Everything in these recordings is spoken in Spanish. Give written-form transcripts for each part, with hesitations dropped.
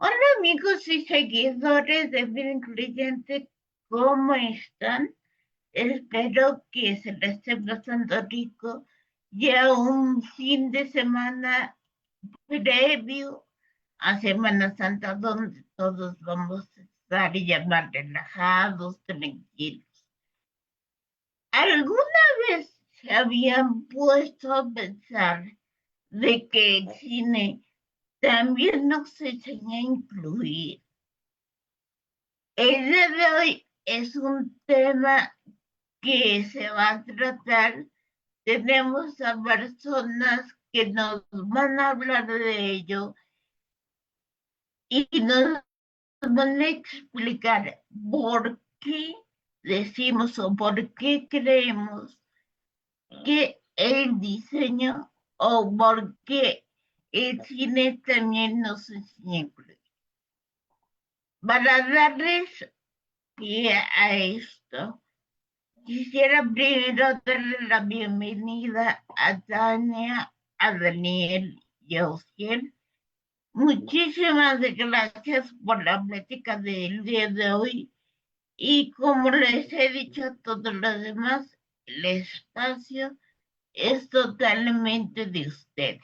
Hola amigos y seguidores de Vida Incluyente, ¿cómo están? Espero que se les esté pasando rico. Ya un fin de semana previo a Semana Santa donde todos vamos a estar ya más relajados, tranquilos. ¿Alguna vez se habían puesto a pensar de que el cine también nos enseña a incluir? El día de hoy es un tema que se va a tratar. Tenemos a personas que nos van a hablar de ello y nos van a explicar por qué decimos o por qué creemos que el diseño o por qué el cine también nos enseña a incluir. Para darles pie a esto, quisiera primero darle la bienvenida a Tania, a Daniel y a Osiel. Muchísimas gracias por la plática del día de hoy y como les he dicho a todos los demás, el espacio es totalmente de ustedes.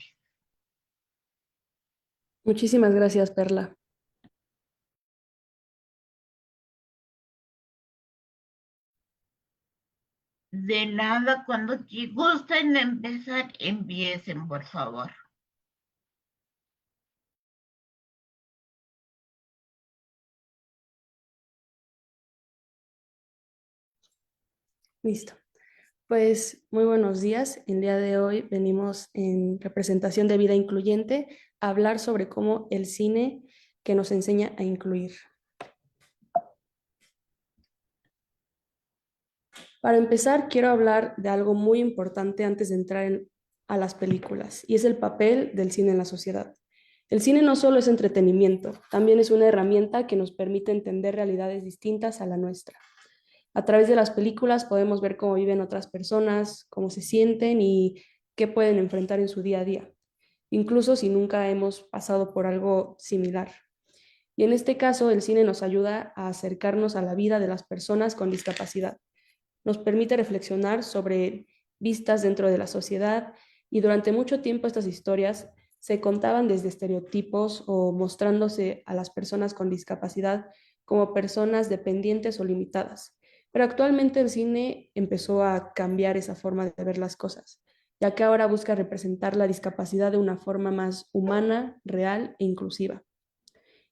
Muchísimas gracias, Perla. De nada, cuando gusten empezar, empiecen, por favor. Listo. Pues muy buenos días. El día de hoy venimos en representación de Vida Incluyente a hablar sobre cómo el cine que nos enseña a incluir. Para empezar, quiero hablar de algo muy importante antes de entrar a las películas, y es el papel del cine en la sociedad. El cine no solo es entretenimiento, también es una herramienta que nos permite entender realidades distintas a la nuestra. A través de las películas podemos ver cómo viven otras personas, cómo se sienten y qué pueden enfrentar en su día a día, incluso si nunca hemos pasado por algo similar. Y en este caso, el cine nos ayuda a acercarnos a la vida de las personas con discapacidad. Nos permite reflexionar sobre vistas dentro de la sociedad, y durante mucho tiempo estas historias se contaban desde estereotipos o mostrándose a las personas con discapacidad como personas dependientes o limitadas. Pero actualmente el cine empezó a cambiar esa forma de ver las cosas, ya que ahora busca representar la discapacidad de una forma más humana, real e inclusiva.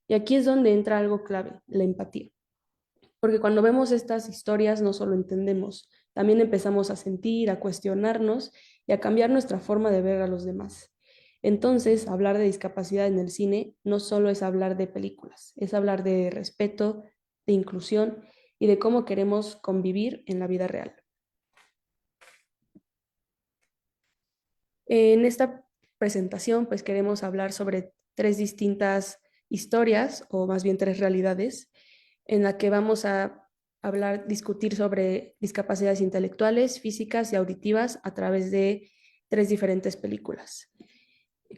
Y aquí es donde entra algo clave, la empatía. Porque cuando vemos estas historias no solo entendemos, también empezamos a sentir, a cuestionarnos y a cambiar nuestra forma de ver a los demás. Entonces, hablar de discapacidad en el cine no solo es hablar de películas, es hablar de respeto, de inclusión y de cómo queremos convivir en la vida real. En esta presentación, pues queremos hablar sobre tres distintas historias, o más bien tres realidades, en la que vamos a discutir sobre discapacidades intelectuales, físicas y auditivas a través de tres diferentes películas,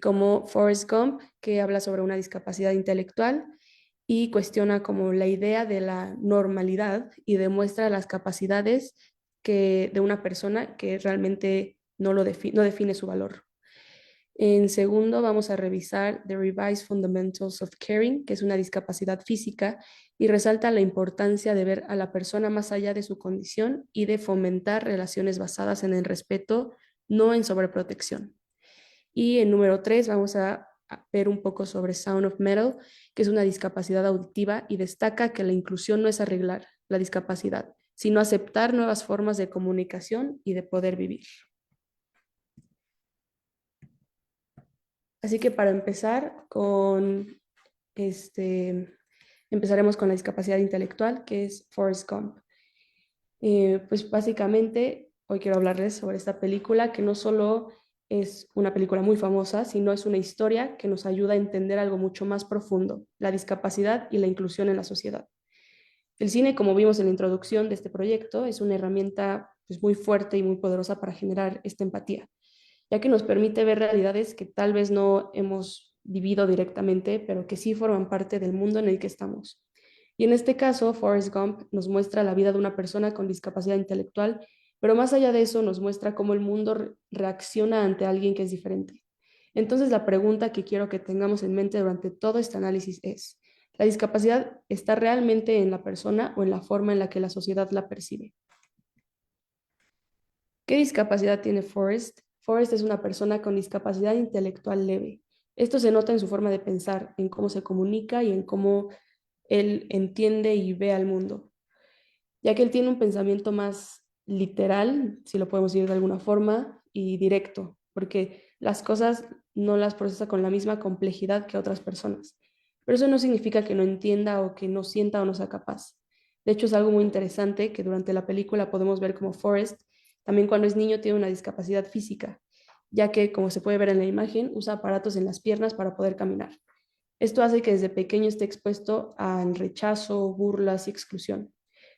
como Forrest Gump, que habla sobre una discapacidad intelectual y cuestiona como la idea de la normalidad y demuestra las capacidades de una persona que realmente no define su valor. En segundo, vamos a revisar The Revised Fundamentals of Caring, que es una discapacidad física y resalta la importancia de ver a la persona más allá de su condición y de fomentar relaciones basadas en el respeto, no en sobreprotección. Y en número 3 vamos a ver un poco sobre Sound of Metal, que es una discapacidad auditiva y destaca que la inclusión no es arreglar la discapacidad, sino aceptar nuevas formas de comunicación y de poder vivir. Así que para empezar empezaremos con la discapacidad intelectual, que es Forrest Gump. Pues básicamente hoy quiero hablarles sobre esta película, que no solo es una película muy famosa, sino es una historia que nos ayuda a entender algo mucho más profundo, la discapacidad y la inclusión en la sociedad. El cine, como vimos en la introducción de este proyecto, es una herramienta pues, muy fuerte y muy poderosa para generar esta empatía, ya que nos permite ver realidades que tal vez no hemos vivido directamente, pero que sí forman parte del mundo en el que estamos. Y en este caso, Forrest Gump nos muestra la vida de una persona con discapacidad intelectual, pero más allá de eso nos muestra cómo el mundo reacciona ante alguien que es diferente. Entonces, la pregunta que quiero que tengamos en mente durante todo este análisis es, ¿la discapacidad está realmente en la persona o en la forma en la que la sociedad la percibe? ¿Qué discapacidad tiene Forrest? Forrest es una persona con discapacidad intelectual leve. Esto se nota en su forma de pensar, en cómo se comunica y en cómo él entiende y ve al mundo, ya que él tiene un pensamiento más literal, si lo podemos decir de alguna forma, y directo, porque las cosas no las procesa con la misma complejidad que otras personas. Pero eso no significa que no entienda o que no sienta o no sea capaz. De hecho, es algo muy interesante que durante la película podemos ver como Forrest, también cuando es niño, tiene una discapacidad física, ya que, como se puede ver en la imagen, usa aparatos en las piernas para poder caminar. Esto hace que desde pequeño esté expuesto al rechazo, burlas y exclusión.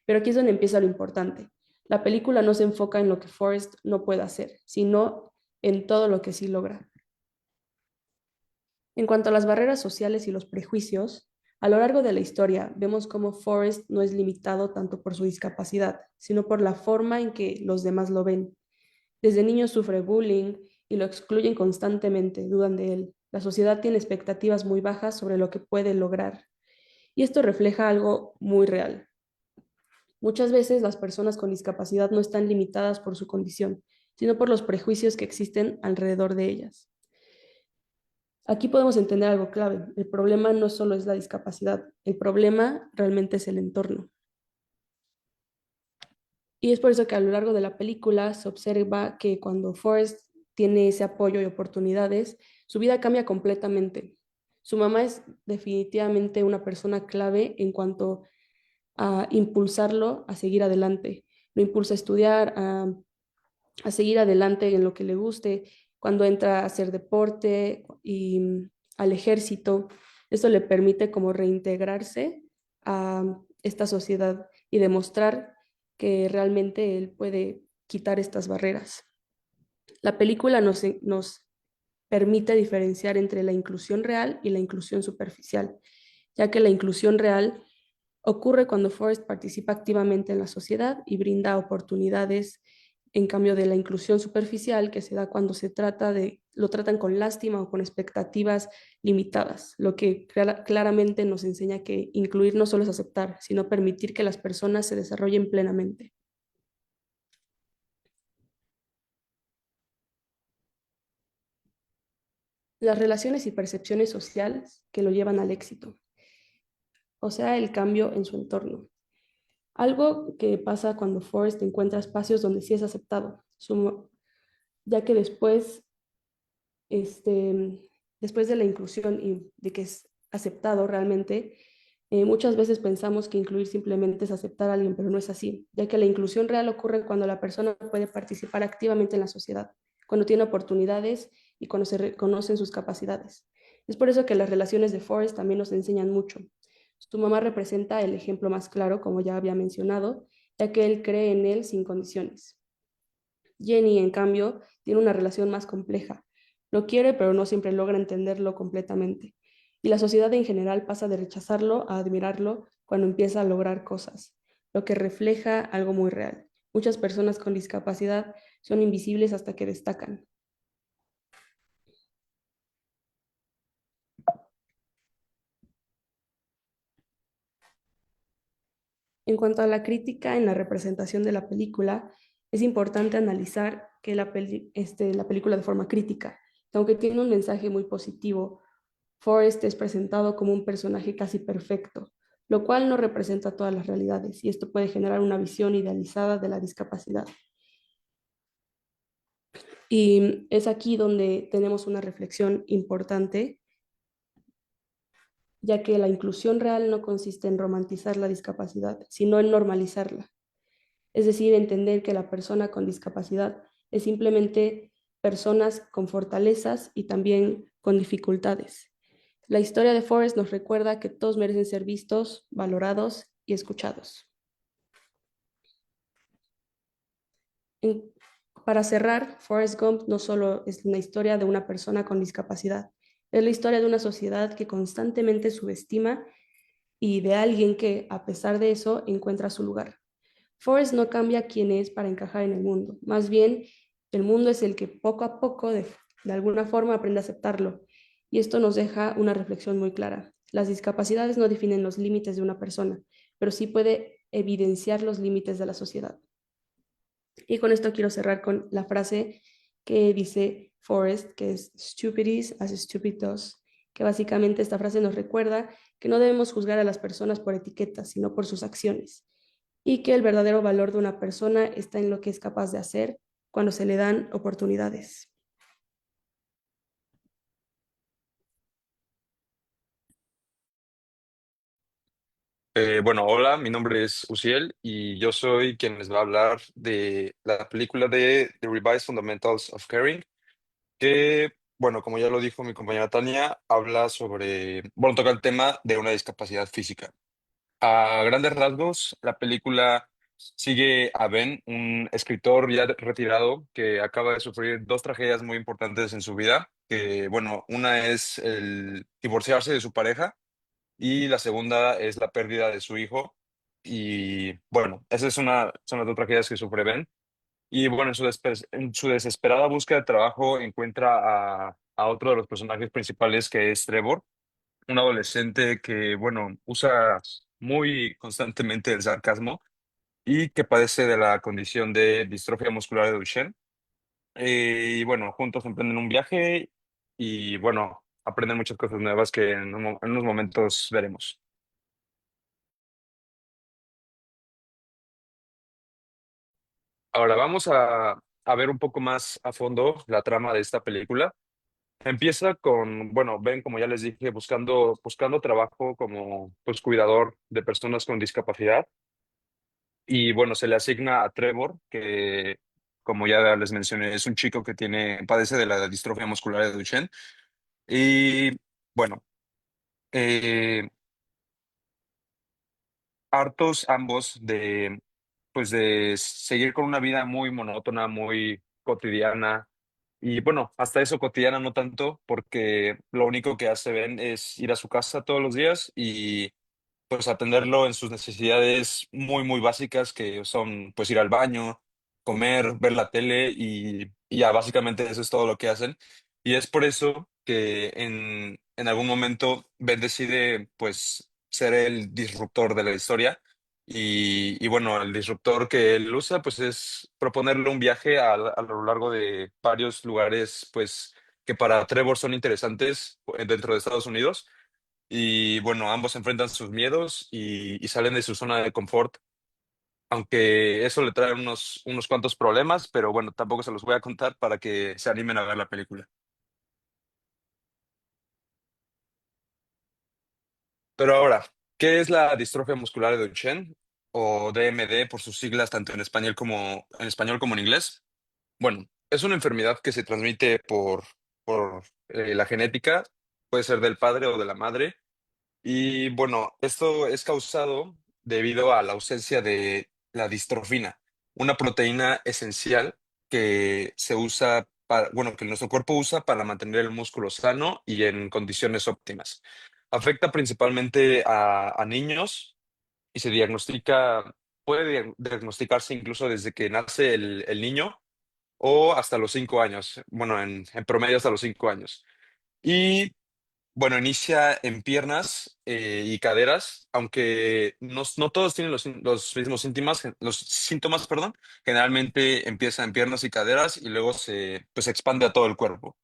Pero aquí es donde empieza lo importante. La película no se enfoca en lo que Forrest no puede hacer, sino en todo lo que sí logra. En cuanto a las barreras sociales y los prejuicios, a lo largo de la historia vemos cómo Forrest no es limitado tanto por su discapacidad, sino por la forma en que los demás lo ven. Desde niño sufre bullying y lo excluyen constantemente, dudan de él. La sociedad tiene expectativas muy bajas sobre lo que puede lograr. Y esto refleja algo muy real. Muchas veces las personas con discapacidad no están limitadas por su condición, sino por los prejuicios que existen alrededor de ellas. Aquí podemos entender algo clave. El problema no solo es la discapacidad, el problema realmente es el entorno. Y es por eso que a lo largo de la película se observa que cuando Forrest tiene ese apoyo y oportunidades, su vida cambia completamente. Su mamá es definitivamente una persona clave en cuanto a impulsarlo a seguir adelante. Lo impulsa a estudiar, a seguir adelante en lo que le guste, cuando entra a hacer deporte y al ejército. Esto le permite como reintegrarse a esta sociedad y demostrar que realmente él puede quitar estas barreras. La película nos permite diferenciar entre la inclusión real y la inclusión superficial, ya que la inclusión real ocurre cuando Forrest participa activamente en la sociedad y brinda oportunidades, en cambio de la inclusión superficial que se da cuando lo tratan con lástima o con expectativas limitadas, lo que claramente nos enseña que incluir no solo es aceptar, sino permitir que las personas se desarrollen plenamente. Las relaciones y percepciones sociales que lo llevan al éxito, o sea, el cambio en su entorno. Algo que pasa cuando Forrest encuentra espacios donde sí es aceptado, ya que después de la inclusión y de que es aceptado realmente, muchas veces pensamos que incluir simplemente es aceptar a alguien, pero no es así, ya que la inclusión real ocurre cuando la persona puede participar activamente en la sociedad, cuando tiene oportunidades y cuando se reconocen sus capacidades. Es por eso que las relaciones de Forrest también nos enseñan mucho. Su mamá representa el ejemplo más claro, como ya había mencionado, ya que él cree en él sin condiciones. Jenny, en cambio, tiene una relación más compleja. Lo quiere, pero no siempre logra entenderlo completamente. Y la sociedad en general pasa de rechazarlo a admirarlo cuando empieza a lograr cosas, lo que refleja algo muy real. Muchas personas con discapacidad son invisibles hasta que destacan. En cuanto a la crítica en la representación de la película, es importante analizar que la película de forma crítica, que aunque tiene un mensaje muy positivo, Forrest es presentado como un personaje casi perfecto, lo cual no representa todas las realidades y esto puede generar una visión idealizada de la discapacidad. Y es aquí donde tenemos una reflexión importante, ya que la inclusión real no consiste en romantizar la discapacidad, sino en normalizarla. Es decir, entender que la persona con discapacidad es simplemente personas con fortalezas y también con dificultades. La historia de Forrest nos recuerda que todos merecen ser vistos, valorados y escuchados. En- para cerrar, Forrest Gump no solo es una historia de una persona con discapacidad, Es la historia de una sociedad que constantemente subestima y de alguien que, a pesar de eso, encuentra su lugar. Forrest no cambia quién es para encajar en el mundo, más bien el mundo es el que poco a poco, de alguna forma, aprende a aceptarlo. Y esto nos deja una reflexión muy clara. Las discapacidades no definen los límites de una persona, pero sí puede evidenciar los límites de la sociedad. Y con esto quiero cerrar con la frase que dice Forrest, que es stupid is as stupid does, que básicamente esta frase nos recuerda que no debemos juzgar a las personas por etiquetas, sino por sus acciones, y que el verdadero valor de una persona está en lo que es capaz de hacer cuando se le dan oportunidades. Bueno, hola, mi nombre es Uciel y yo soy quien les va a hablar de la película de The Revised Fundamentals of Caring, que, bueno, como ya lo dijo mi compañera Tania, habla sobre, bueno, toca el tema de una discapacidad física. A grandes rasgos, la película sigue a Ben, un escritor ya retirado que acaba de sufrir dos tragedias muy importantes en su vida, que, bueno, una es el divorciarse de su pareja y la segunda es la pérdida de su hijo. Y bueno, esa es son las dos tragedias que sufre Ben. Y bueno, en su desesperada búsqueda de trabajo encuentra a otro de los personajes principales que es Trevor, un adolescente que, bueno, usa muy constantemente el sarcasmo y que padece de la condición de distrofia muscular de Duchenne. Y bueno, juntos emprenden un viaje y bueno, aprenden muchas cosas nuevas que en unos momentos veremos. Ahora vamos a ver un poco más a fondo la trama de esta película. Empieza con, bueno, Ben, como ya les dije, buscando trabajo como pues, cuidador de personas con discapacidad. Y bueno, se le asigna a Trevor, que como ya les mencioné, es un chico que padece de la distrofia muscular de Duchenne. Y bueno, eh, hartos ambos pues de seguir con una vida muy monótona, muy cotidiana. Y bueno, hasta eso cotidiana no tanto, porque lo único que hace Ben es ir a su casa todos los días y pues atenderlo en sus necesidades muy, muy básicas, que son pues ir al baño, comer, ver la tele y ya básicamente eso es todo lo que hacen. Y es por eso que en algún momento Ben decide pues ser el disruptor de la historia. Y bueno, el disruptor que él usa pues es proponerle un viaje a lo largo de varios lugares pues que para Trevor son interesantes dentro de Estados Unidos y bueno, ambos enfrentan sus miedos y salen de su zona de confort, aunque eso le trae unos cuantos problemas, pero bueno, tampoco se los voy a contar para que se animen a ver la película. Pero ahora, ¿qué es la distrofia muscular de Duchenne o DMD por sus siglas tanto en español como en inglés? Bueno, es una enfermedad que se transmite por la genética, puede ser del padre o de la madre. Y bueno, esto es causado debido a la ausencia de la distrofina, una proteína esencial que se usa bueno, que nuestro cuerpo usa para mantener el músculo sano y en condiciones óptimas. Afecta principalmente a niños y puede diagnosticarse incluso desde que nace el niño o hasta los 5 años, bueno, en promedio hasta los 5 años. Y bueno, inicia en piernas y caderas, aunque no todos tienen los mismos los síntomas, perdón. Generalmente empieza en piernas y caderas y luego pues, se expande a todo el cuerpo.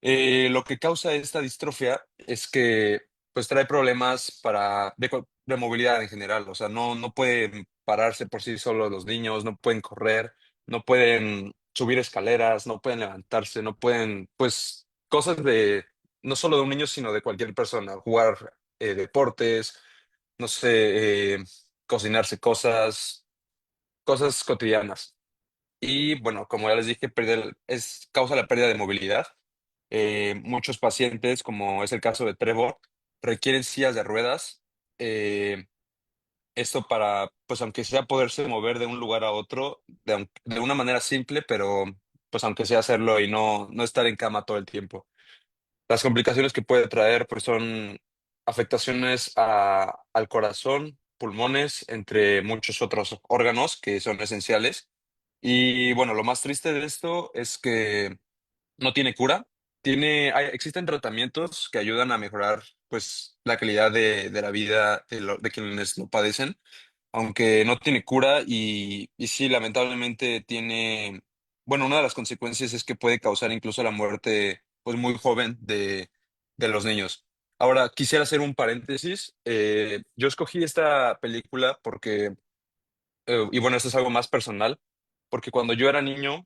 Lo que causa esta distrofia es que pues trae problemas de movilidad en general. O sea, no pueden pararse por sí solos los niños, no pueden correr, no pueden subir escaleras, no pueden levantarse, no pueden, pues, cosas no solo de un niño, sino de cualquier persona. Jugar deportes, no sé, cocinarse cosas cotidianas. Y bueno, como ya les dije, causa la pérdida de movilidad. Muchos pacientes, como es el caso de Trevor, requieren sillas de ruedas. eh, Esto para, pues aunque sea poderse mover de un lugar a otro, de una manera simple, pero pues aunque sea hacerlo y no estar en cama todo el tiempo. Las complicaciones que puede traer pues son afectaciones al corazón, pulmones, entre muchos otros órganos que son esenciales. Y bueno, lo más triste de esto es que no tiene cura. Existen tratamientos que ayudan a mejorar pues la calidad de la vida de quienes lo padecen, aunque no tiene cura y sí, lamentablemente tiene, bueno, una de las consecuencias es que puede causar incluso la muerte pues muy joven de los niños. Ahora, quisiera hacer un paréntesis. Yo escogí esta película porque y bueno, esto es algo más personal, porque cuando yo era niño,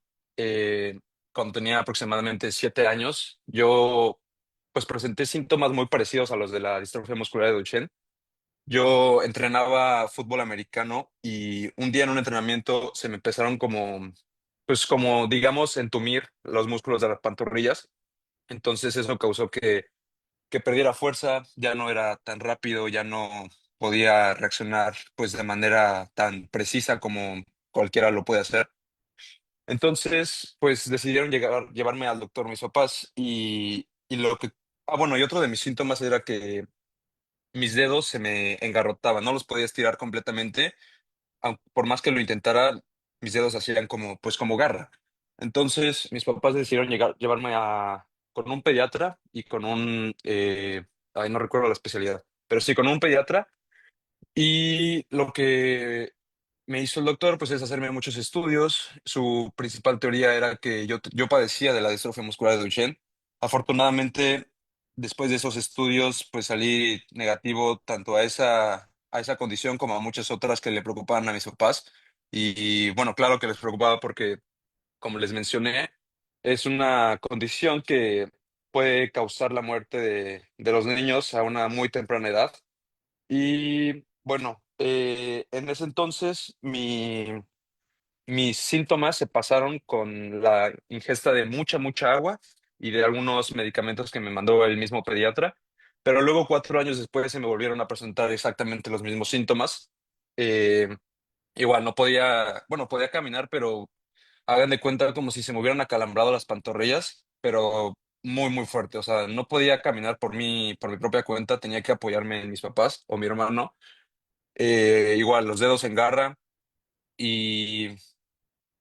cuando tenía aproximadamente 7 años, yo pues presenté síntomas muy parecidos a los de la distrofia muscular de Duchenne. Yo entrenaba fútbol americano y un día en un entrenamiento se me empezaron pues como digamos, entumir los músculos de las pantorrillas. Entonces eso causó que perdiera fuerza, ya no era tan rápido, ya no podía reaccionar pues de manera tan precisa como cualquiera lo puede hacer. Entonces, pues decidieron llevarme al doctor mis papás y bueno, y otro de mis síntomas era que mis dedos se me engarrotaban, no los podía estirar completamente por más que lo intentara, mis dedos hacían pues como garra. Entonces, mis papás decidieron llevarme con un pediatra y con ay, no recuerdo la especialidad, pero sí, con un pediatra. Y lo que me hizo el doctor, pues, es hacerme muchos estudios. Su principal teoría era que yo padecía de la distrofia muscular de Duchenne. Afortunadamente, después de esos estudios, pues salí negativo tanto a esa condición como a muchas otras que le preocupaban a mis papás. Y bueno, claro que les preocupaba porque, como les mencioné, es una condición que puede causar la muerte de los niños a una muy temprana edad. Y bueno, en ese entonces mis síntomas se pasaron con la ingesta de mucha agua y de algunos medicamentos que me mandó el mismo pediatra, pero luego 4 años después se me volvieron a presentar exactamente los mismos síntomas. Eh, Igual no podía, bueno, podía caminar, pero hagan de cuenta como si se me hubieran acalambrado las pantorrillas, pero muy fuerte. O sea, no podía caminar por mi propia cuenta, tenía que apoyarme en mis papás o mi hermano. Igual, los dedos en garra y,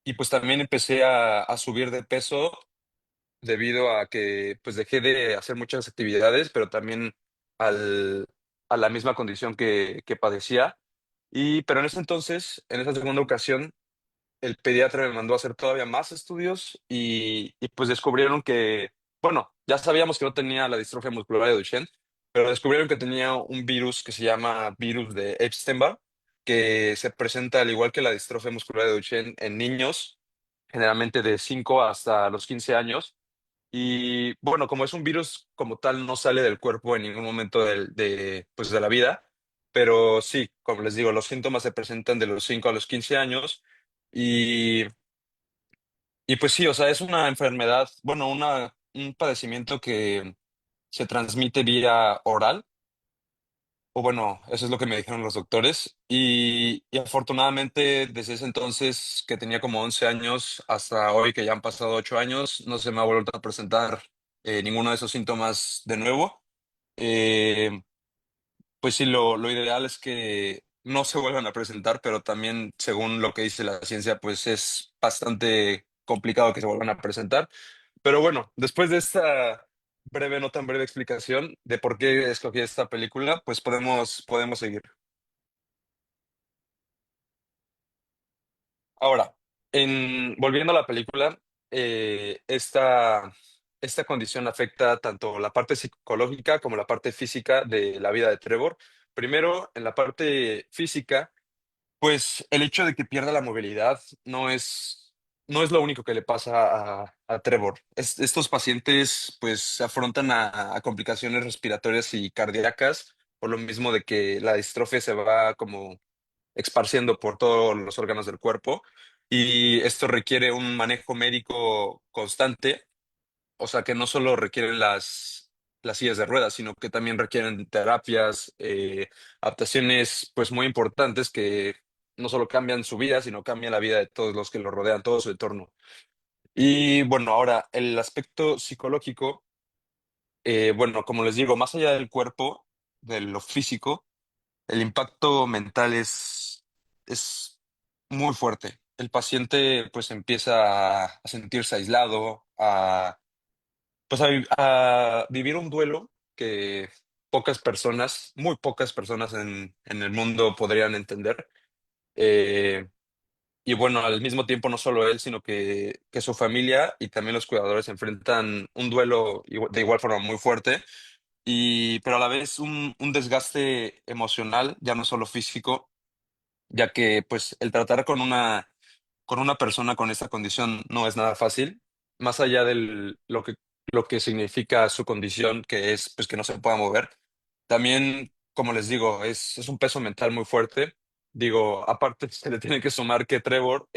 y pues también empecé a subir de peso debido a que pues dejé de hacer muchas actividades, pero también al, a la misma condición que padecía. Pero en ese entonces, en esa segunda ocasión, el pediatra me mandó a hacer todavía más estudios y pues descubrieron que, bueno, ya sabíamos que no tenía la distrofia muscular de Duchenne, pero descubrieron que tenía un virus que se llama virus de Epstein-Barr, que se presenta al igual que la distrofia muscular de Duchenne en niños, generalmente de 5 hasta los 15 años. Y bueno, como es un virus como tal, no sale del cuerpo en ningún momento pues de la vida, pero sí, como les digo, los síntomas se presentan de los 5 a los 15 años y, y pues sí, o sea, es una enfermedad, bueno, un padecimiento que se transmite vía oral, o bueno, eso es lo que me dijeron los doctores, y afortunadamente desde ese entonces, que tenía como 11 años, hasta hoy que ya han pasado 8 años, no se me ha vuelto a presentar ninguno de esos síntomas de nuevo. Eh, pues sí, lo ideal es que no se vuelvan a presentar, pero también, según lo que dice la ciencia, pues es bastante complicado que se vuelvan a presentar. Pero bueno, después de esta breve, no tan breve explicación de por qué escogí esta película, pues podemos seguir. Ahora, volviendo a la película, esta condición afecta tanto la parte psicológica como la parte física de la vida de Trevor. Primero, en la parte física, pues el hecho de que pierda la movilidad no es lo único que le pasa a Trevor. Estos pacientes pues se afrontan a complicaciones respiratorias y cardíacas por lo mismo de que la distrofia se va como esparciendo por todos los órganos del cuerpo y esto requiere un manejo médico constante, o sea que no solo requieren las sillas de ruedas, sino que también requieren terapias, adaptaciones pues muy importantes que no solo cambian su vida, sino cambian la vida de todos los que lo rodean, todo su entorno. Y bueno, ahora el aspecto psicológico. bueno, como les digo, más allá del cuerpo, de lo físico, el impacto mental es muy fuerte. El paciente pues empieza a sentirse aislado, a vivir un duelo que pocas personas, muy pocas personas en el mundo podrían entender. Eh, y bueno, al mismo tiempo no solo él, sino que su familia y también los cuidadores enfrentan un duelo de igual forma muy fuerte, pero a la vez un desgaste emocional, ya no solo físico, ya que pues el tratar con una persona con esta condición no es nada fácil, más allá de lo que significa su condición, que es pues que no se pueda mover. También, como les digo, es un peso mental muy fuerte. Digo, aparte se le tiene que sumar que Trevor,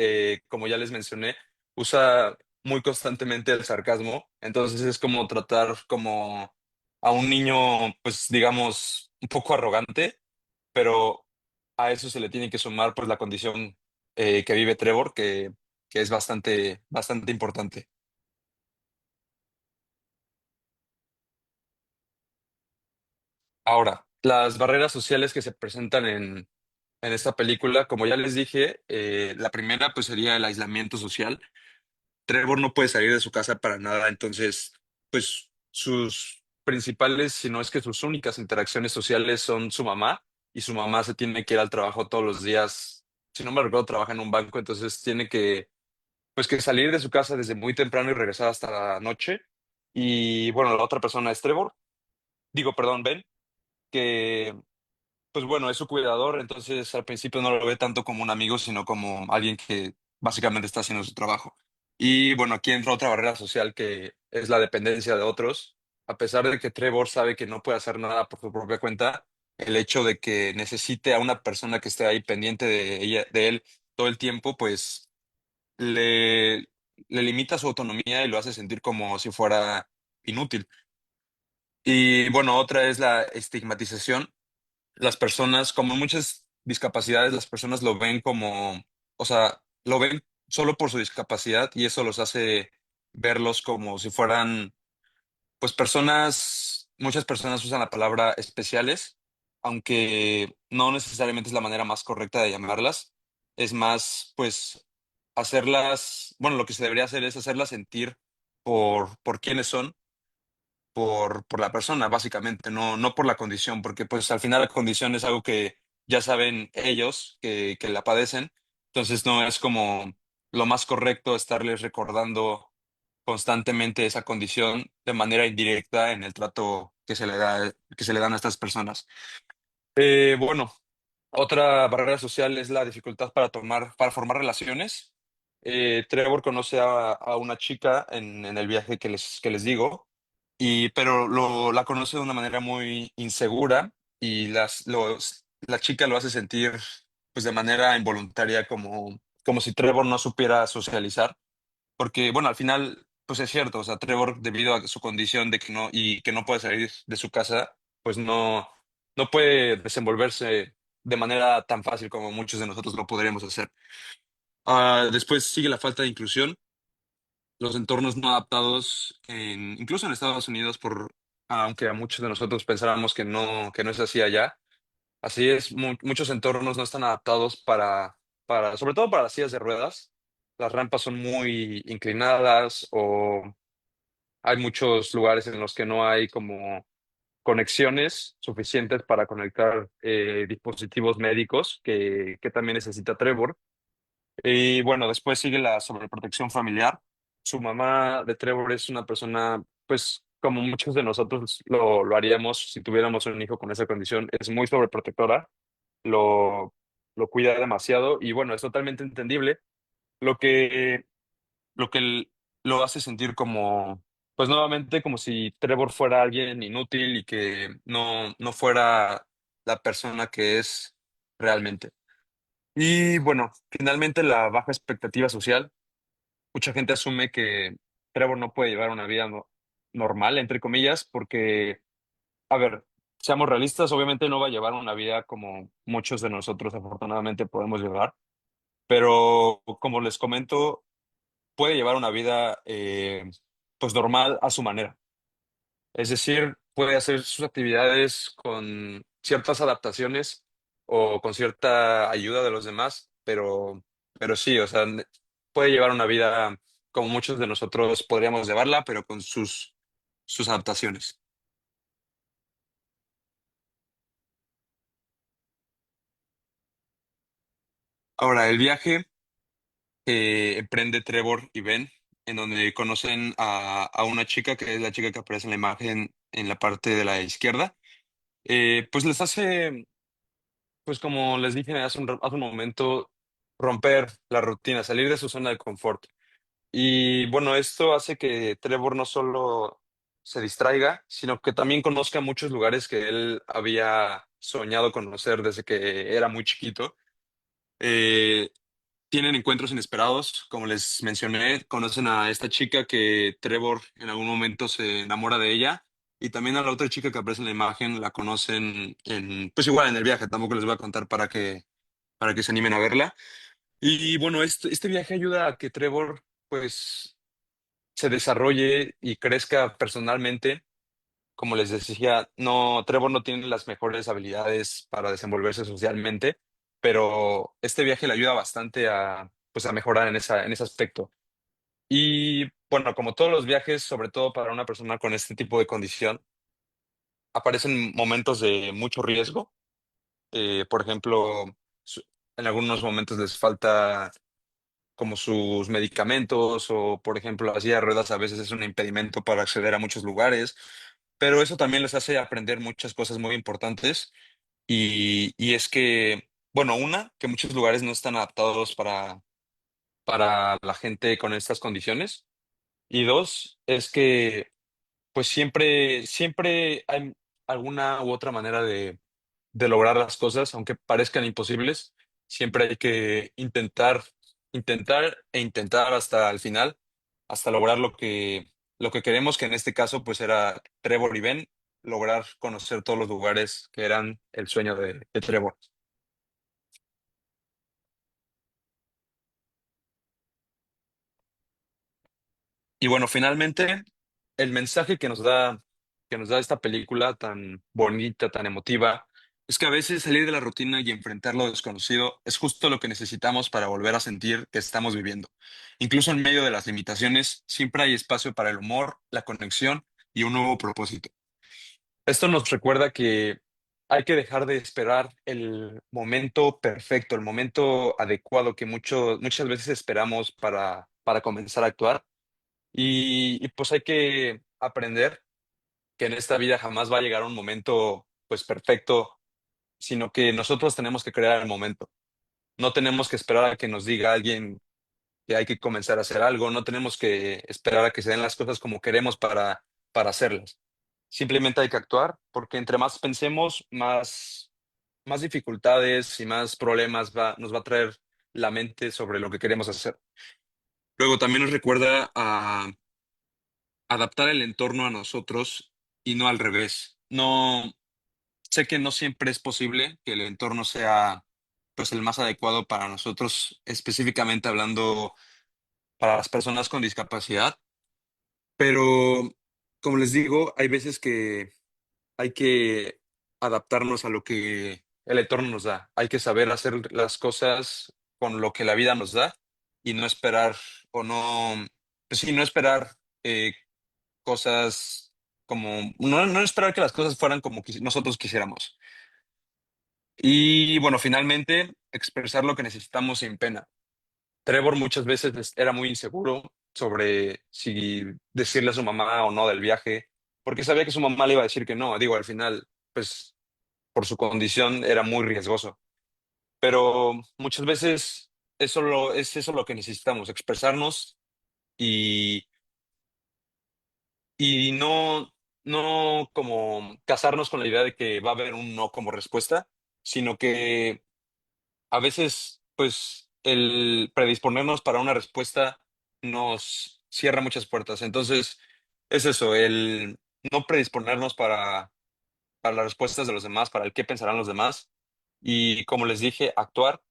como ya les mencioné, usa muy constantemente el sarcasmo, entonces es como tratar como a un niño, pues digamos, un poco arrogante, pero a eso se le tiene que sumar pues la condición que vive Trevor, que es bastante importante. Ahora, las barreras sociales que se presentan en esta película, como ya les dije, la primera pues sería el aislamiento social. Trevor no puede salir de su casa para nada, entonces pues sus principales, si no es que sus únicas interacciones sociales son su mamá, y su mamá se tiene que ir al trabajo todos los días. Si no me recuerdo, trabaja en un banco, entonces tiene que pues que salir de su casa desde muy temprano y regresar hasta la noche. Y bueno, la otra persona es Trevor, digo, perdón, Ben, que pues bueno, es su cuidador, entonces al principio no lo ve tanto como un amigo, sino como alguien que básicamente está haciendo su trabajo. Y bueno, aquí entra otra barrera social que es la dependencia de otros. A pesar de que Trevor sabe que no puede hacer nada por su propia cuenta, el hecho de que necesite a una persona que esté ahí pendiente de él todo el tiempo, pues le, le limita su autonomía y lo hace sentir como si fuera inútil. Y bueno, otra es la estigmatización. Las personas, como muchas discapacidades, las personas lo ven como, o sea, lo ven solo por su discapacidad y eso los hace verlos como si fueran, pues personas, muchas personas usan la palabra especiales, aunque no necesariamente es la manera más correcta de llamarlas. Es más, pues, hacerlas, bueno, lo que se debería hacer es hacerlas sentir por quiénes son, por la persona, básicamente, no por la condición, porque pues al final la condición es algo que ya saben ellos que la padecen, entonces no es como lo más correcto estarles recordando constantemente esa condición de manera indirecta en el trato que se le dan a estas personas. Bueno, otra barrera social es la dificultad para formar relaciones. Trevor conoce a una chica en el viaje que les digo, pero la conoce de una manera muy insegura y la chica lo hace sentir pues de manera involuntaria como si Trevor no supiera socializar. Porque, bueno, al final, pues es cierto, o sea, Trevor, debido a su condición de que no puede salir de su casa, pues no puede desenvolverse de manera tan fácil como muchos de nosotros lo podríamos hacer. Después sigue la falta de inclusión, los entornos no adaptados, incluso en Estados Unidos, aunque a muchos de nosotros pensáramos que no es así allá. Así es, muchos entornos no están adaptados sobre todo para las sillas de ruedas. Las rampas son muy inclinadas o hay muchos lugares en los que no hay como conexiones suficientes para conectar dispositivos médicos que también necesita Trevor. Y bueno, después sigue la sobreprotección familiar. Su mamá de Trevor es una persona, pues como muchos de nosotros lo haríamos si tuviéramos un hijo con esa condición, es muy sobreprotectora, lo, lo cuida demasiado y bueno, es totalmente entendible, lo que, lo que lo hace sentir como, pues nuevamente como si Trevor fuera alguien inútil y que no fuera la persona que es realmente. Y bueno, finalmente la baja expectativa social. Mucha gente asume que Trevor no puede llevar una vida normal, entre comillas, porque, a ver, seamos realistas, obviamente no va a llevar una vida como muchos de nosotros afortunadamente podemos llevar, pero como les comento, puede llevar una vida pues normal a su manera. Es decir, puede hacer sus actividades con ciertas adaptaciones o con cierta ayuda de los demás, pero sí, o sea, puede llevar una vida como muchos de nosotros podríamos llevarla, pero con sus adaptaciones. Ahora, el viaje que emprende Trevor y Ben, en donde conocen a una chica que es la chica que aparece en la imagen en la parte de la izquierda, pues les hace, pues como les dije hace un momento, romper la rutina, salir de su zona de confort. Y bueno, esto hace que Trevor no solo se distraiga, sino que también conozca muchos lugares que él había soñado conocer desde que era muy chiquito. Eh, Tienen encuentros inesperados, como les mencioné, conocen a esta chica que Trevor en algún momento se enamora de ella, y también a la otra chica que aparece en la imagen la conocen pues igual en el viaje, tampoco les voy a contar para que se animen a verla. Y bueno, este viaje ayuda a que Trevor pues se desarrolle y crezca personalmente. Como les decía, no, Trevor no tiene las mejores habilidades para desenvolverse socialmente, pero este viaje le ayuda bastante pues, a mejorar en ese aspecto. Y bueno, como todos los viajes, sobre todo para una persona con este tipo de condición, aparecen momentos de mucho riesgo. Por ejemplo, su- en algunos momentos les falta como sus medicamentos o, por ejemplo, la silla de ruedas a veces es un impedimento para acceder a muchos lugares, pero eso también les hace aprender muchas cosas muy importantes y es que, bueno, una, que muchos lugares no están adaptados para la gente con estas condiciones, y dos, es que pues siempre hay alguna u otra manera de lograr las cosas, aunque parezcan imposibles, siempre hay que intentar e intentar hasta el final, hasta lograr lo que queremos, que en este caso pues era Trevor y Ben, lograr conocer todos los lugares que eran el sueño de Trevor. Y bueno, finalmente, el mensaje que nos da esta película tan bonita, tan emotiva, es que a veces salir de la rutina y enfrentar lo desconocido es justo lo que necesitamos para volver a sentir que estamos viviendo. Incluso en medio de las limitaciones, siempre hay espacio para el humor, la conexión y un nuevo propósito. Esto nos recuerda que hay que dejar de esperar el momento perfecto, el momento adecuado que muchas veces esperamos para comenzar a actuar pues hay que aprender que en esta vida jamás va a llegar un momento pues perfecto, sino que nosotros tenemos que crear el momento. No tenemos que esperar a que nos diga alguien que hay que comenzar a hacer algo, no tenemos que esperar a que se den las cosas como queremos para hacerlas. Simplemente hay que actuar, porque entre más pensemos, más dificultades y más problemas nos va a traer la mente sobre lo que queremos hacer. Luego también nos recuerda a adaptar el entorno a nosotros y no al revés. No, sé que no siempre es posible que el entorno sea pues el más adecuado para nosotros, específicamente hablando para las personas con discapacidad, pero como les digo, hay veces que hay que adaptarnos a lo que el entorno nos da. Hay que saber hacer las cosas con lo que la vida nos da y no esperar o no, pues sí, no esperar cosas como, no esperar que las cosas fueran como nosotros quisiéramos. Y bueno, finalmente, expresar lo que necesitamos sin pena. Trevor muchas veces era muy inseguro sobre si decirle a su mamá o no del viaje, porque sabía que su mamá le iba a decir que no. Digo, al final, pues por su condición era muy riesgoso. Pero muchas veces es eso lo que necesitamos, expresarnos y no como casarnos con la idea de que va a haber un no como respuesta, sino que a veces, pues, el predisponernos para una respuesta nos cierra muchas puertas. Entonces, es eso, el no predisponernos para las respuestas de los demás, para el qué pensarán los demás, y como les dije, actuar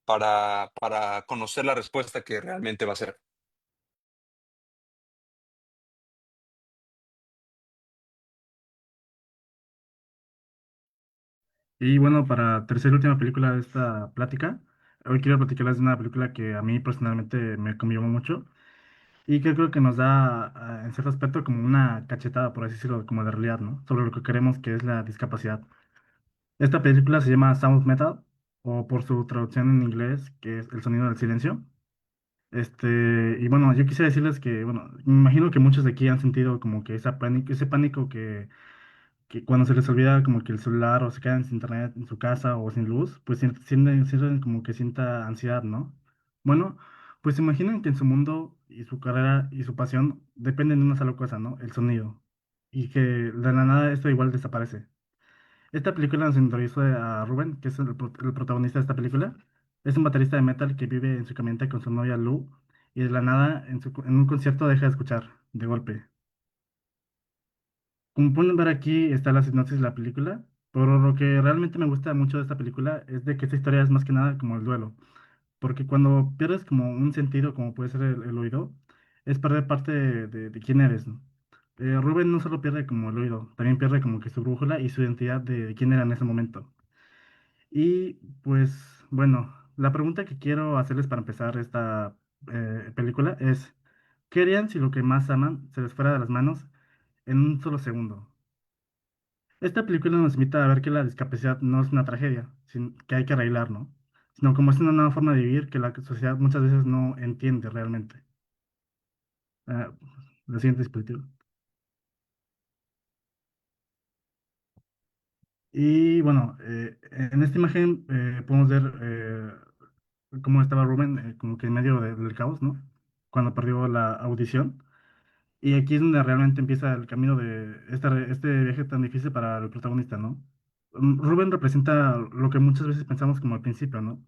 para conocer la respuesta que realmente va a ser. Y bueno, para tercera y última película de esta plática, hoy quiero platicarles de una película que a mí personalmente me conmovió mucho y que creo que nos da, en cierto aspecto, como una cachetada, por así decirlo, como de realidad, ¿no? Sobre lo que queremos que es la discapacidad. Esta película se llama Sound of Metal, o por su traducción en inglés, que es El sonido del silencio. Y bueno, yo quisiera decirles que, bueno, me imagino que muchos de aquí han sentido como que ese pánico que cuando se les olvida como que el celular o se quedan sin internet en su casa o sin luz, pues sienten como que sienta ansiedad, ¿no? Bueno, pues imaginen que en su mundo y su carrera y su pasión dependen de una sola cosa, ¿no? El sonido. Y que de la nada esto igual desaparece. Esta película nos introduce a Rubén, que es el protagonista de esta película. Es un baterista de metal que vive en su camioneta con su novia Lou y de la nada en un concierto deja de escuchar, de golpe. Como pueden ver aquí está la sinopsis de la película, pero lo que realmente me gusta mucho de esta película es de que esta historia es más que nada como el duelo, porque cuando pierdes como un sentido, como puede ser el oído, es perder parte de quién eres, ¿no? Rubén no solo pierde como el oído, también pierde como que su brújula y su identidad de quién era en ese momento. Y pues bueno, la pregunta que quiero hacerles para empezar esta película es, ¿qué harían si lo que más aman se les fuera de las manos en un solo segundo? Esta película nos invita a ver que la discapacidad no es una tragedia, que hay que arreglar, ¿no? Sino como es una nueva forma de vivir que la sociedad muchas veces no entiende realmente. Ah, lo siguiente dispositivo. Y bueno, en esta imagen podemos ver cómo estaba Rubén, como que en medio del caos, ¿no? Cuando perdió la audición. Y aquí es donde realmente empieza el camino de este viaje tan difícil para el protagonista, ¿no? Rubén representa lo que muchas veces pensamos como al principio, ¿no?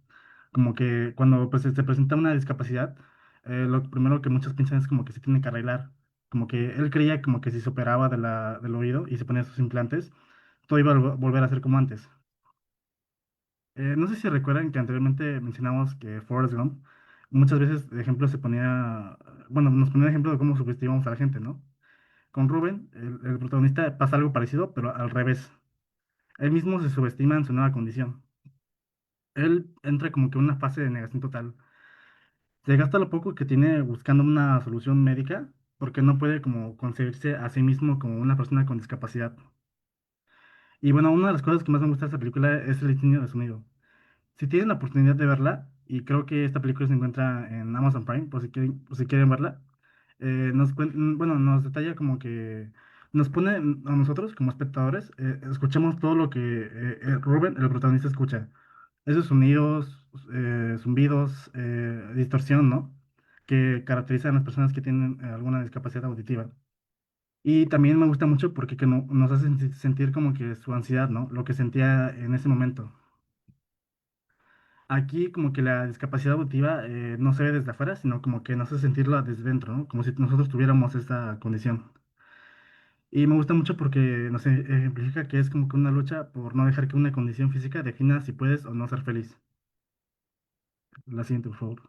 Como que cuando pues, se presenta una discapacidad, lo primero que muchos piensan es como que se tiene que arreglar. Como que él creía como que si se operaba del oído y se ponía sus implantes, todo iba a volver a ser como antes. No sé si recuerdan que anteriormente mencionamos que Forrest Gump muchas veces de ejemplo se ponía, bueno, nos ponía de ejemplo de cómo subestimamos a la gente, ¿no? Con Rubén, el protagonista, pasa algo parecido, pero al revés. Él mismo se subestima en su nueva condición. Él entra como que en una fase de negación total. Se gasta lo poco que tiene buscando una solución médica porque no puede como concebirse a sí mismo como una persona con discapacidad. Y bueno, una de las cosas que más me gusta de esta película es el diseño de sonido. Si tienen la oportunidad de verla, y creo que esta película se encuentra en Amazon Prime, por si quieren verla, bueno, nos detalla como que nos pone a nosotros como espectadores, escuchamos todo lo que Rubén, el protagonista, escucha. Esos sonidos, zumbidos, distorsión, ¿no? Que caracterizan a las personas que tienen alguna discapacidad auditiva. Y también me gusta mucho porque que nos hace sentir como que su ansiedad, ¿no? Lo que sentía en ese momento. Aquí como que la discapacidad auditiva no se ve desde afuera, sino como que nos hace sentirla desde dentro, ¿no? Como si nosotros tuviéramos esta condición. Y me gusta mucho porque nos ejemplifica que es como que una lucha por no dejar que una condición física defina si puedes o no ser feliz. La siguiente, por favor.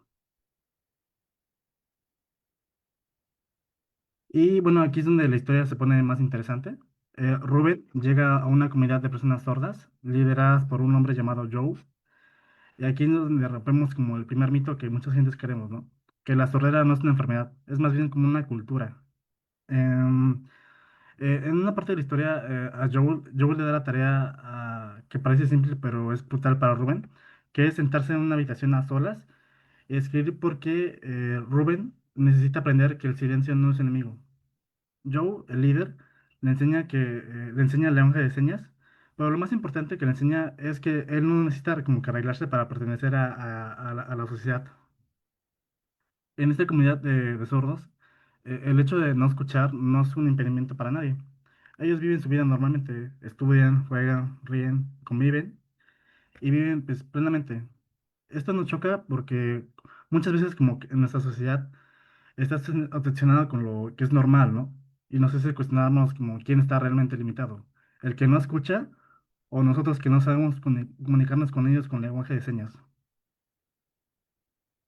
Y bueno, aquí es donde la historia se pone más interesante. Rubén llega a una comunidad de personas sordas, lideradas por un hombre llamado Joe. Y aquí es donde rompemos como el primer mito que muchas gentes queremos, ¿no? Que la sordera no es una enfermedad, es más bien como una cultura. Em, en una parte de la historia, a Joel le da la tarea que parece simple, pero es brutal para Rubén, que es sentarse en una habitación a solas y escribir porque Rubén necesita aprender que el silencio no es enemigo. Joe, el líder, le enseña el lenguaje de señas, pero lo más importante que le enseña es que él no necesita como que arreglarse para pertenecer a la sociedad. En esta comunidad de sordos, el hecho de no escuchar no es un impedimento para nadie. Ellos viven su vida normalmente, estudian, juegan, ríen, conviven y viven pues, plenamente. Esto nos choca porque muchas veces como que en nuestra sociedad estás obsesionado con lo que es normal, ¿no? Y nos hace cuestionarnos como quién está realmente limitado. El que no escucha o nosotros que no sabemos comunicarnos con ellos con lenguaje de señas.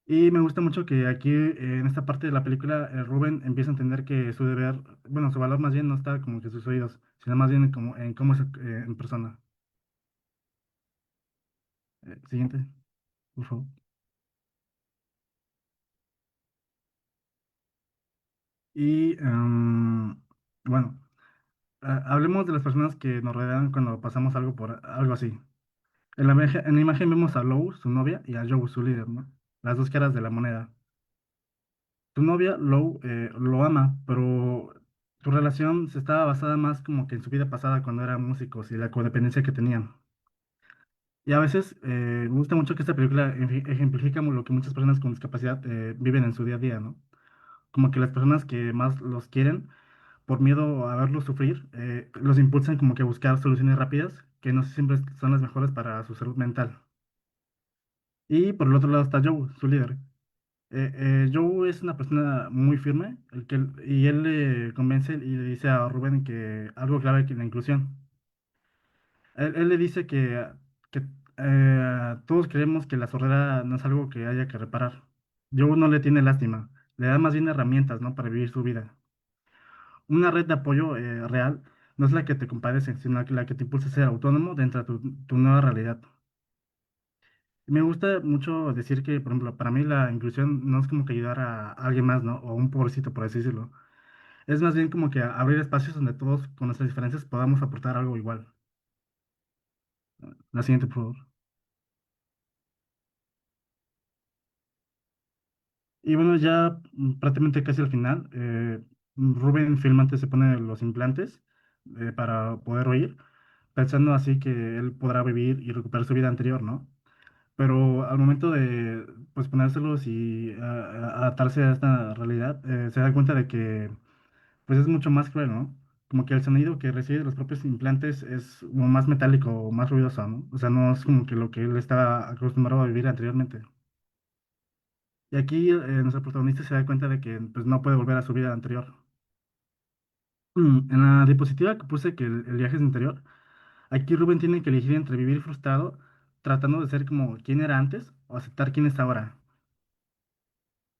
Y me gusta mucho que aquí, en esta parte de la película, Rubén empieza a entender que su deber, bueno, su valor más bien no está como que en sus oídos, sino más bien como en cómo es en persona. Siguiente, por favor. Y bueno, hablemos de las personas que nos rodean cuando pasamos algo por algo así. En la imagen vemos a Lou, su novia, y a Joe, su líder, ¿no? Las dos caras de la moneda. Tu novia, Lou, lo ama, pero tu relación se estaba basada más como que en su vida pasada cuando eran músicos y la codependencia que tenían. Y a veces me gusta mucho que esta película ejemplifica lo que muchas personas con discapacidad viven en su día a día, ¿no? Como que las personas que más los quieren, por miedo a verlos sufrir, los impulsan como que a buscar soluciones rápidas que no siempre son las mejores para su salud mental. Y por el otro lado está Joe, su líder. Joe es una persona muy firme y él le convence y le dice a Rubén que algo clave que la inclusión. Él le dice que todos creemos que la sordera no es algo que haya que reparar. Joe no le tiene lástima, le da más bien herramientas, ¿no? Para vivir su vida. Una red de apoyo real no es la que te compadece, sino la que te impulsa a ser autónomo dentro de tu nueva realidad. Me gusta mucho decir que, por ejemplo, para mí la inclusión no es como que ayudar a alguien más, ¿no? O un pobrecito, por así decirlo. Es más bien como que abrir espacios donde todos, con nuestras diferencias, podamos aportar algo igual. La siguiente, por favor. Y bueno, ya prácticamente casi al final, Rubén finalmente se pone los implantes para poder oír, pensando así que él podrá vivir y recuperar su vida anterior, ¿no? Pero al momento de pues ponérselos y adaptarse a esta realidad, se da cuenta de que pues es mucho más cruel, ¿no? Como que el sonido que recibe de los propios implantes es como más metálico o más ruidoso, ¿no? O sea, no es como que lo que él estaba acostumbrado a vivir anteriormente. Y aquí nuestro protagonista se da cuenta de que pues no puede volver a su vida anterior. En la diapositiva que puse que el viaje es interior, aquí Rubén tiene que elegir entre vivir frustrado, tratando de ser como quien era antes, o aceptar quién es ahora.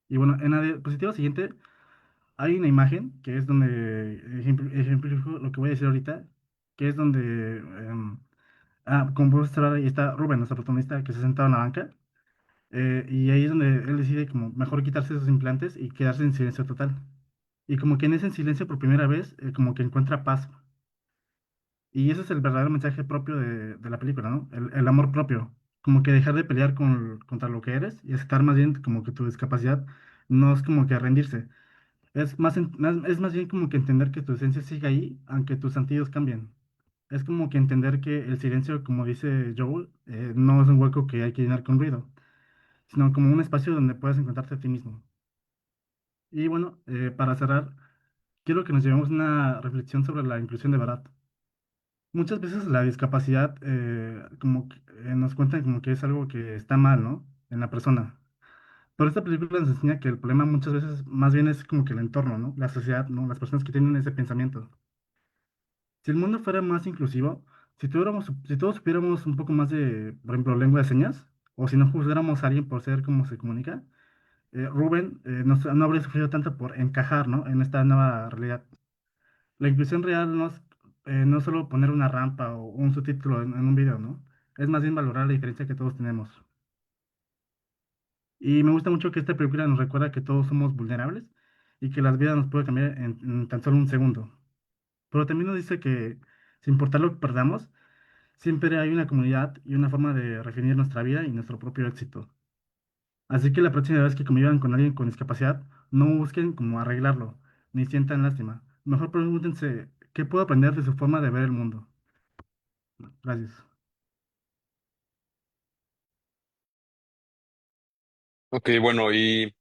Y bueno, en la diapositiva siguiente hay una imagen que es donde ejemplifico lo que voy a decir ahorita, que es donde, como puedes observar, ahí está Rubén, nuestro protagonista, que se ha sentado en la banca, y ahí es donde él decide como mejor quitarse esos implantes y quedarse en silencio total. Y como que en ese silencio por primera vez, como que encuentra paz. Y ese es el verdadero mensaje propio de la película, ¿no? El amor propio. Como que dejar de pelear contra lo que eres y aceptar más bien como que tu discapacidad no es como que rendirse. Es más bien como que entender que tu esencia sigue ahí, aunque tus sentidos cambien. Es como que entender que el silencio, como dice Joel, no es un hueco que hay que llenar con ruido, sino como un espacio donde puedes encontrarte a ti mismo. Y bueno, para cerrar, quiero que nos llevemos una reflexión sobre la inclusión de verdad. Muchas veces la discapacidad como que, nos cuentan como que es algo que está mal, ¿no? En la persona. Pero esta película nos enseña que el problema muchas veces más bien es como que el entorno, ¿no? La sociedad, ¿no? Las personas que tienen ese pensamiento. Si el mundo fuera más inclusivo, si todos supiéramos un poco más de, por ejemplo, lengua de señas, o si no juzgáramos a alguien por ser cómo se comunica, Rubén no habría sufrido tanto por encajar, ¿no? En esta nueva realidad. La inclusión real no es solo poner una rampa o un subtítulo en un video, ¿no? Es más bien valorar la diferencia que todos tenemos. Y me gusta mucho que esta película nos recuerda que todos somos vulnerables y que las vidas nos pueden cambiar en tan solo un segundo. Pero también nos dice que, sin importar lo que perdamos, siempre hay una comunidad y una forma de definir nuestra vida y nuestro propio éxito. Así que la próxima vez que convivan con alguien con discapacidad, no busquen como arreglarlo, ni sientan lástima. Mejor pregúntense, ¿qué puedo aprender de su forma de ver el mundo? Gracias. Ok, bueno, y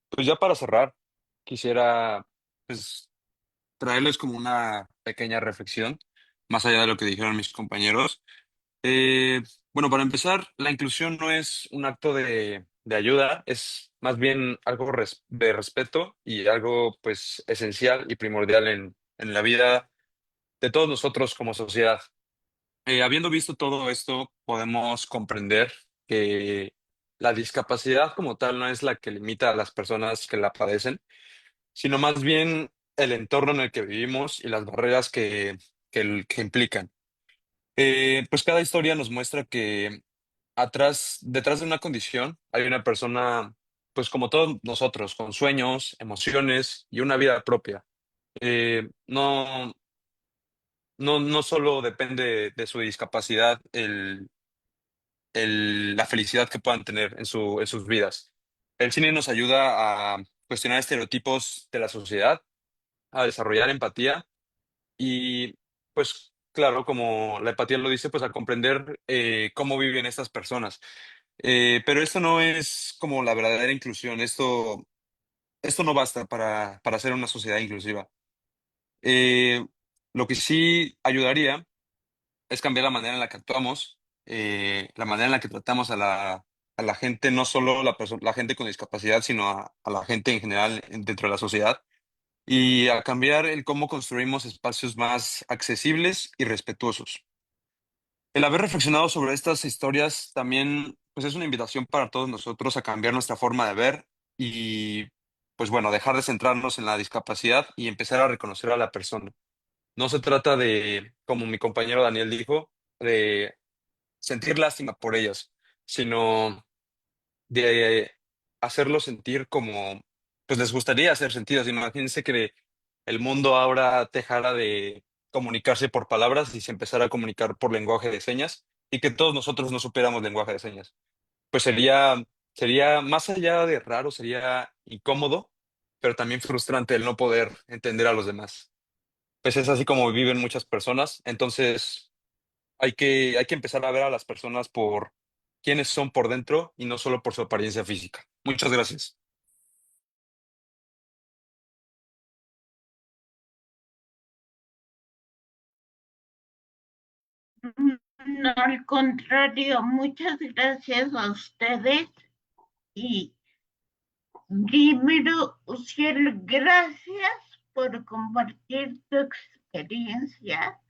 pues ya para cerrar, quisiera pues traerles como una pequeña reflexión, más allá de lo que dijeron mis compañeros. Eh, bueno, para empezar, la inclusión no es un acto de ayuda, es más bien algo de respeto y algo pues esencial y primordial en la vida de todos nosotros como sociedad. Habiendo visto todo esto, podemos comprender que la discapacidad como tal no es la que limita a las personas que la padecen, sino más bien el entorno en el que vivimos y las barreras que implican. Pues cada historia nos muestra que detrás de una condición hay una persona, pues como todos nosotros, con sueños, emociones y una vida propia. No, no solo depende de su discapacidad la felicidad que puedan tener en sus vidas. El cine nos ayuda a cuestionar estereotipos de la sociedad, a desarrollar empatía y, pues, claro, como la empatía lo dice, pues a comprender cómo viven estas personas. Pero esto no es como la verdadera inclusión. Esto no basta para hacer una sociedad inclusiva. Eh, lo que sí ayudaría es cambiar la manera en la que actuamos, la manera en la que tratamos a la gente, no solo la gente con discapacidad, sino a la gente en general dentro de la sociedad, y a cambiar el cómo construimos espacios más accesibles y respetuosos. El haber reflexionado sobre estas historias también, pues es una invitación para todos nosotros a cambiar nuestra forma de ver y, pues bueno, dejar de centrarnos en la discapacidad y empezar a reconocer a la persona. No se trata de, como mi compañero Daniel dijo, de sentir lástima por ellas, sino de hacerlos sentir como, pues les gustaría ser sentidos. Imagínense que el mundo ahora dejara de comunicarse por palabras y se empezara a comunicar por lenguaje de señas y que todos nosotros no supiéramos lenguaje de señas. Pues sería más allá de raro, sería incómodo, pero también frustrante el no poder entender a los demás. Pues es así como viven muchas personas. Entonces, hay que empezar a ver a las personas por quiénes son por dentro y no solo por su apariencia física. Muchas gracias. No, al contrario, muchas gracias a ustedes y primero, Uciel, gracias por compartir tu experiencia,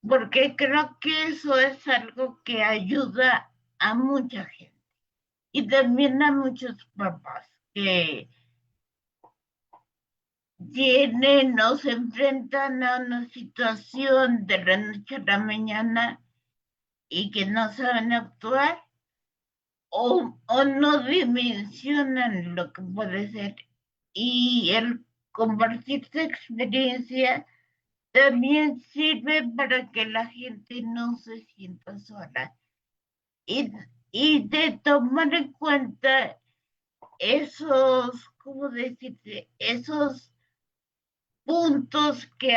porque creo que eso es algo que ayuda a mucha gente y también a muchos papás que tienen o se enfrentan a una situación de la noche a la mañana y que no saben actuar o no dimensionan lo que puede ser. Y el compartir su experiencia también sirve para que la gente no se sienta sola y, y de tomar en cuenta esos, ¿cómo decirte? Esos puntos que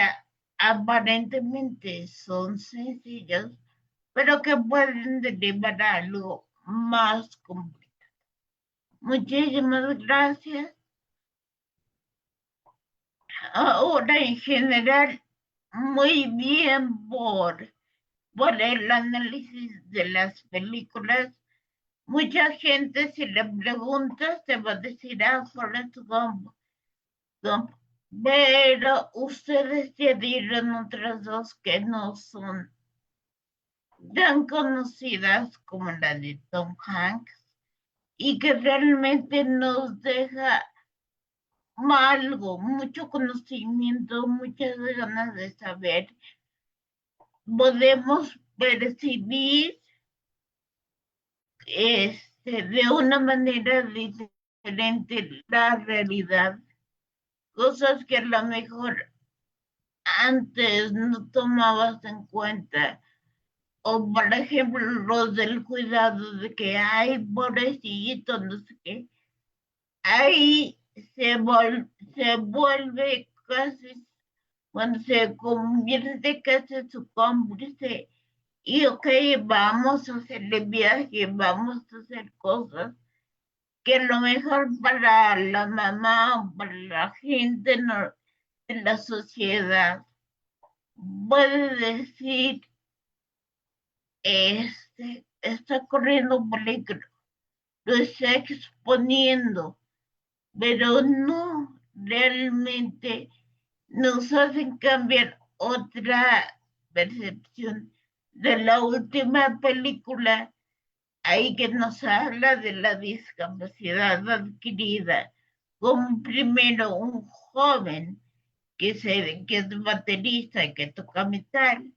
aparentemente son sencillos, pero que pueden derivar a algo más complejo. Muchísimas gracias. Ahora, en general, muy bien por el análisis de las películas. Mucha gente, si le preguntas, te va a decir, Forrest Gump, Gump. Pero ustedes ya dieron otras dos que no son tan conocidas como la de Tom Hanks y que realmente nos deja algo, mucho conocimiento, muchas ganas de saber. Podemos percibir de una manera diferente la realidad, cosas que a lo mejor antes no tomabas en cuenta. O por ejemplo, los del cuidado de que hay pobrecito, no sé qué. Ahí se vuelve casi, cuando se convierte casi su cómplice. Y ok, vamos a hacerle viaje, vamos a hacer cosas que lo mejor para la mamá o para la gente de la sociedad puede decir, está corriendo peligro, lo está exponiendo, pero no realmente nos hacen cambiar otra percepción de la última película ahí que nos habla de la discapacidad adquirida, como primero un joven que es baterista y que toca metal,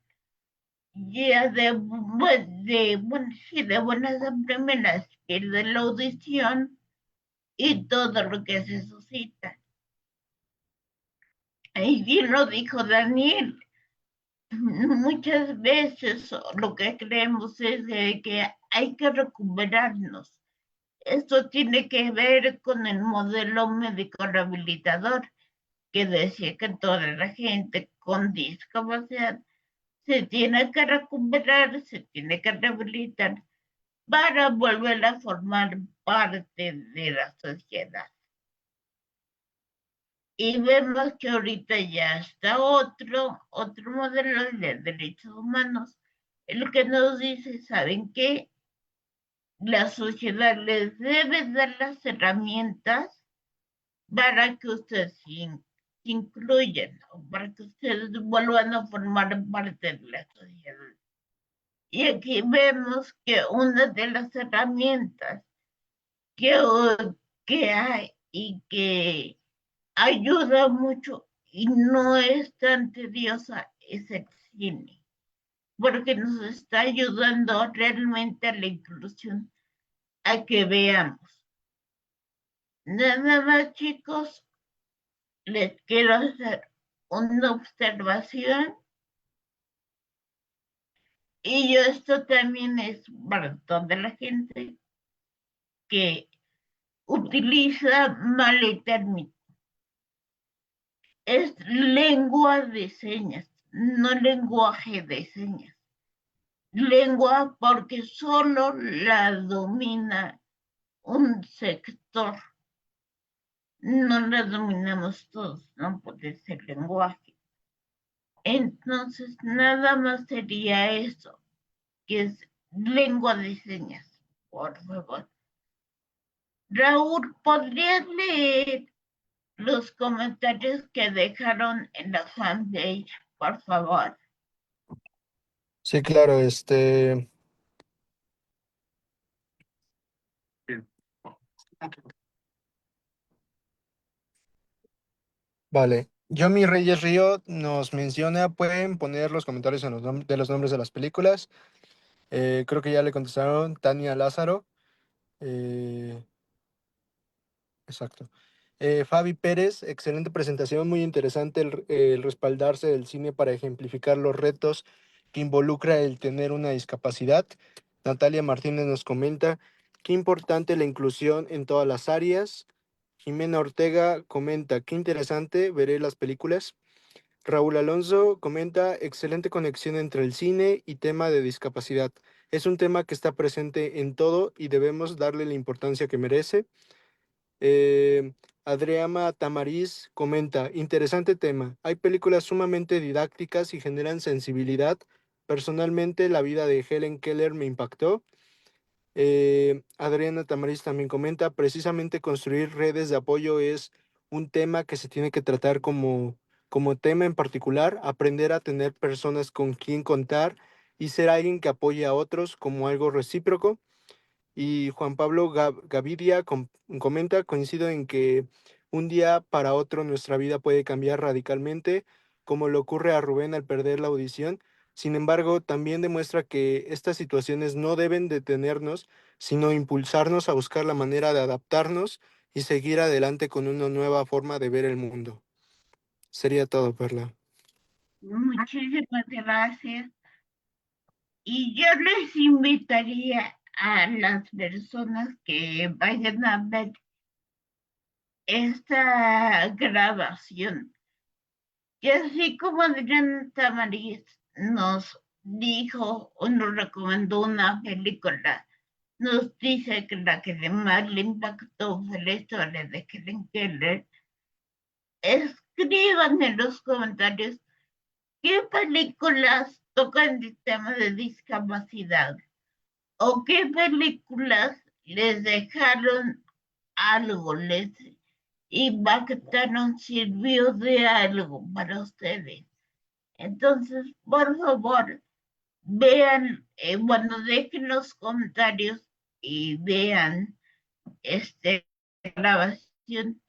ya bueno, sí, de buenas a primeras pierde la audición y todo lo que se suscita. Y bien lo dijo Daniel, muchas veces lo que creemos es que hay que recuperarnos. Esto tiene que ver con el modelo médico rehabilitador, que decía que toda la gente con discapacidad se tiene que recuperar, se tiene que rehabilitar para volver a formar parte de la sociedad. Y vemos que ahorita ya está otro modelo de derechos humanos, el que nos dice, ¿saben qué? La sociedad les debe dar las herramientas para que ustedes se incluyan, para que ustedes vuelvan a formar parte de la sociedad. Y aquí vemos que una de las herramientas que, que hay y que ayuda mucho y no es tan tediosa es el cine, porque nos está ayudando realmente a la inclusión, a que veamos. Nada más, chicos, les quiero hacer una observación y esto también es para toda la gente que utiliza mal el término. Es lengua de señas, no lenguaje de señas. Lengua porque solo la domina un sector, no la dominamos todos, no puede ser lenguaje. Entonces, nada más sería eso, que es lengua de señas, por favor. Raúl, ¿podrías leer los comentarios que dejaron en la fanpage, por favor? Sí, claro, vale. Yomi Reyes Río nos menciona, pueden poner los comentarios en de los nombres de las películas. Creo que ya le contestaron Tania Lázaro. eh, exacto. Fabi Pérez, excelente presentación, muy interesante el respaldarse del cine para ejemplificar los retos que involucra el tener una discapacidad. Natalia Martínez nos comenta, qué importante la inclusión en todas las áreas. Jimena Ortega comenta, qué interesante, veré las películas. Raúl Alonso comenta, excelente conexión entre el cine y tema de discapacidad. Es un tema que está presente en todo y debemos darle la importancia que merece. Eh, Adriana Tamariz comenta, interesante tema. Hay películas sumamente didácticas y generan sensibilidad. Personalmente, la vida de Helen Keller me impactó. Adriana Tamariz también comenta, precisamente construir redes de apoyo es un tema que se tiene que tratar como tema en particular, aprender a tener personas con quien contar y ser alguien que apoye a otros como algo recíproco. Y Juan Pablo Gavidia comenta, coincido en que un día para otro nuestra vida puede cambiar radicalmente, como le ocurre a Rubén al perder la audición. Sin embargo, también demuestra que estas situaciones no deben detenernos, sino impulsarnos a buscar la manera de adaptarnos y seguir adelante con una nueva forma de ver el mundo. Sería todo, Perla. Muchísimas gracias. Y yo les invitaría a las personas que vayan a ver esta grabación, que así como Adrián Tamariz nos dijo o nos recomendó una película, nos dice que la que más le impactó fue la historia de Helen Keller. Escriban en los comentarios qué películas tocan el tema de discapacidad o qué películas les dejaron algo, les impactaron, sirvió de algo para ustedes. Entonces, por favor, vean, bueno, dejen los comentarios y vean esta grabación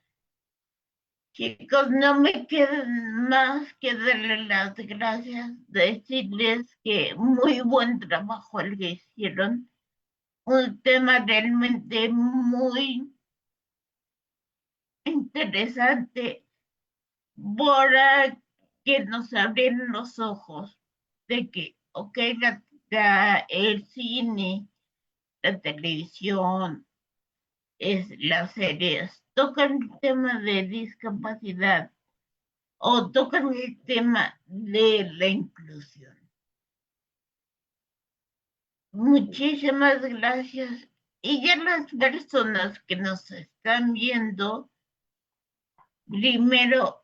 Chicos, no me quedan más que darles las gracias, decirles que muy buen trabajo el que hicieron. Un tema realmente muy interesante para que nos abrieron los ojos de que, ok, el cine, la televisión, las series tocan el tema de discapacidad o tocan el tema de la inclusión. Muchísimas gracias. Y ya las personas que nos están viendo, primero,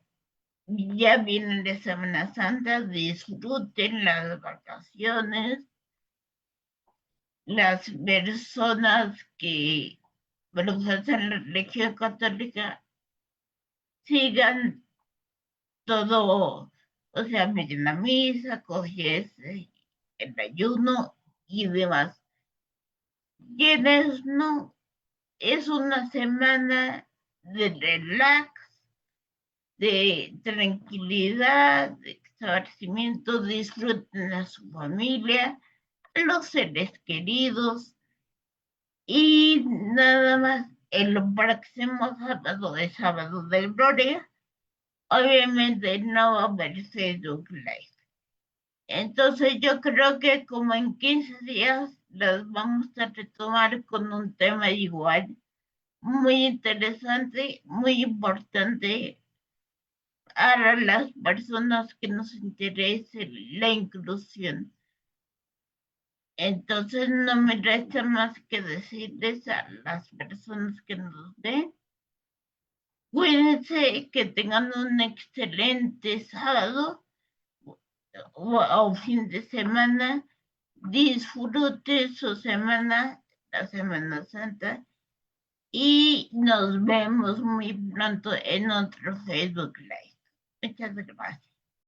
ya viene la Semana Santa, disfruten las vacaciones. Las personas que profesan la religión católica sigan todo, o sea, meten la misa, coges el ayuno y demás. Quienes no, es una semana de relax, de tranquilidad, de esparcimiento, disfruten a su familia, a los seres queridos y nada más. El próximo sábado es sábado de gloria. Obviamente no va a haber Facebook Live. Entonces yo creo que como en 15 días las vamos a retomar con un tema igual, muy interesante, muy importante para las personas que nos interese la inclusión. Entonces no me resta más que decirles a las personas que nos ven, cuídense, que tengan un excelente sábado o fin de semana, disfrute su semana, la Semana Santa, y nos vemos muy pronto en otro Facebook Live. Muchas gracias.